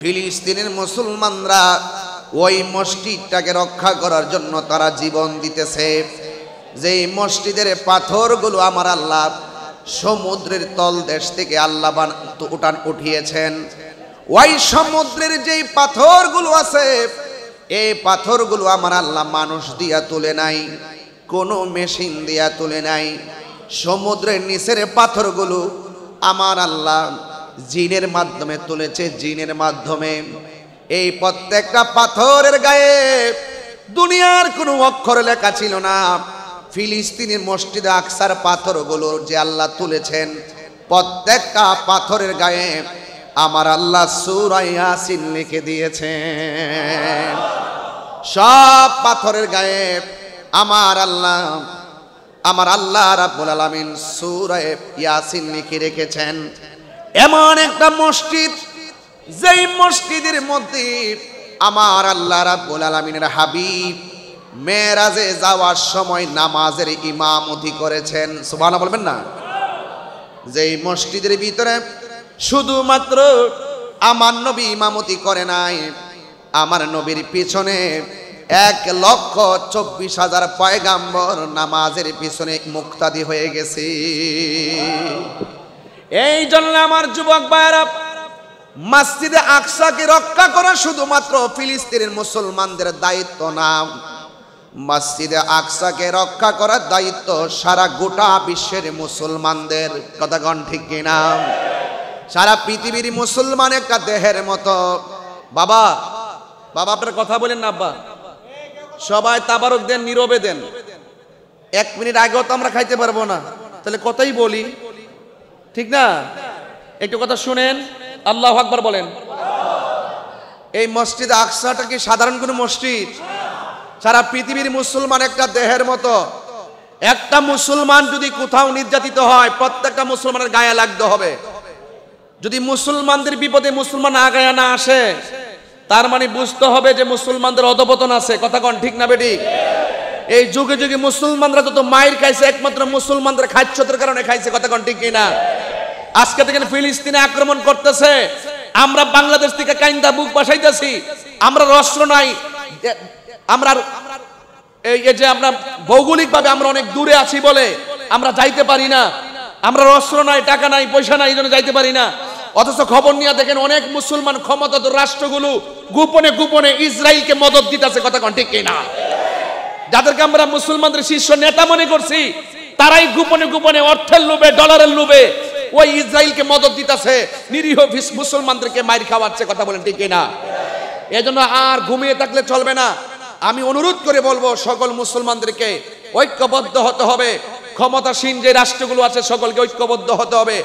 ফিলিস্তিনের মুসলমানরা ওই মসজিদটাকে রক্ষা করার জন্য তারা জীবন দিতেছে। যেই মসজিদের পাথরগুলো আমার আল্লাহ সমুদ্রের তলদেশ থেকে আল্লাহ উঠিয়েছেন, ওই সমুদ্রের যেই পাথরগুলো আছে, এই পাথরগুলো আমার আল্লাহ মানুষ দিয়া তুলে নাই, কোনো মেশিন দিয়া তুলে নাই। সমুদ্রের নিচের পাথরগুলো আমার আল্লাহ জিনের মাধ্যমে তুলেছে, জিনের মাধ্যমে। এই প্রত্যেকটা পাথরের গায়ে দুনিয়ার কোনো অক্ষর লেখা ছিল না। ফিলিস্তিনের মসজিদে আকসার পাথরগুলো যে আল্লাহ তুলেছেন, প্রত্যেকটা পাথরের গায়ে আমার আল্লাহ সূরা ইয়াসিন লিখে দিয়েছেন। সব পাথরের গায়ে আমার আল্লাহ রাব্বুল আলামিন সূরা ইয়াসিন লিখে রেখেছেন। এমন একটা মসজিদ, যেই মসজিদের মধ্যে আমার আল্লাহ রাব্বুল আলামিনের হাবিব মেরাজে যাওয়ার সময় নামাজের ইমামতি করেছেন। সুবহানাল্লাহ বলবেন না? যেই মসজিদের ভিতরে শুধুমাত্র আমার নবী ইমামতি করে নাই, আমার নবীর পিছনে 1,24,000 পয়গাম্বর নামাজের পিছনে মুক্তাদি হয়ে গেছে। এই জন্য আমার যুবক ভাইরা, মসজিদে আকসাকে রক্ষা করা শুধুমাত্র ফিলিস্তিনের মুসলমানদের দায়িত্ব না, মসজিদে আকসাকে রক্ষা করার দায়িত্ব সারা গোটা বিশ্বের মুসলমানদের। কথা কোন ঠিক কিনা? সারা পৃথিবীর মুসলমান একটা দেহের মতো। বাবা বাবা আপনার কথা বলেন না আব্বা, সবাই তাবারক দেন, নীরবে দেন। 1 মিনিট আগেও তো আমরা খাইতে পারবো না, তাহলে কথাই বলি, ঠিক না? একটু কথা শুনেন, আল্লাহু আকবার বলেন। এই মসজিদ আকসাটা কি সাধারণ কোনো মসজিদ? সারা পৃথিবীর মুসলমান একটা দেহের মতো। একটা মুসলমান যদি কোথাও নির্যাতিত হয়, প্রত্যেকটা মুসলমানের গায়ে লাগতে হবে। যদি মুসলমানদের বিপদে মুসলমান আগায়া না আসে, তার মানে বুঝতে হবে যে মুসলমানদের অধপতন আছে। কথা কোন ঠিক না বেটি? এই যুগে যুগে মুসলমানরা যত মায়ের খাইছে, একমাত্র মুসলমানদের খাদ্যের কারণে খাইছে। কথা কোন ঠিক কিনা? আজকে থেকে ফিলিস্তিনে আক্রমণ করতেছে, আমরা বাংলাদেশ থেকে কাইন্দা বুক বাসাইতেছি। আমরা অস্ত্র নাই, আমরা এই যে আমরা ভৌগোলিকভাবে আমরা অনেক দূরে আছি বলে আমরা যাইতে পারি না। আমরা অস্ত্র নাই, টাকা নাই, পয়সা নাই, এই জন্য যাইতে পারি না। অথচ খবর নিয়ে দেখেন অনেক মুসলমান ক্ষমতাধর রাষ্ট্রগুলো গোপনে গোপনে ইসরায়েলকে মদদ দিতেছে। কথা কোন ঠিক কিনা? যাদেরকে আমরা মুসলমানদের শীর্ষ নেতা মনে করছি, তারাই গোপনে গোপনে অর্থের লোভে, ডলারের লোভে ওই ইসরায়েলকে মদদ দিতেছে, নিরীহ মুসলমানদেরকে মাইর খাওয়াচ্ছে। কথা বলেন ঠিক কিনা? এজন্য আর ঘুমিয়ে থাকলে চলবে না। আমি অনুরোধ করে বলবো সকল মুসলমানদেরকে ঐক্যবদ্ধ হতে হবে। ক্ষমতাসীন যে রাষ্ট্রগুলো আছে সকলকে ঐক্যবদ্ধ হতে হবে।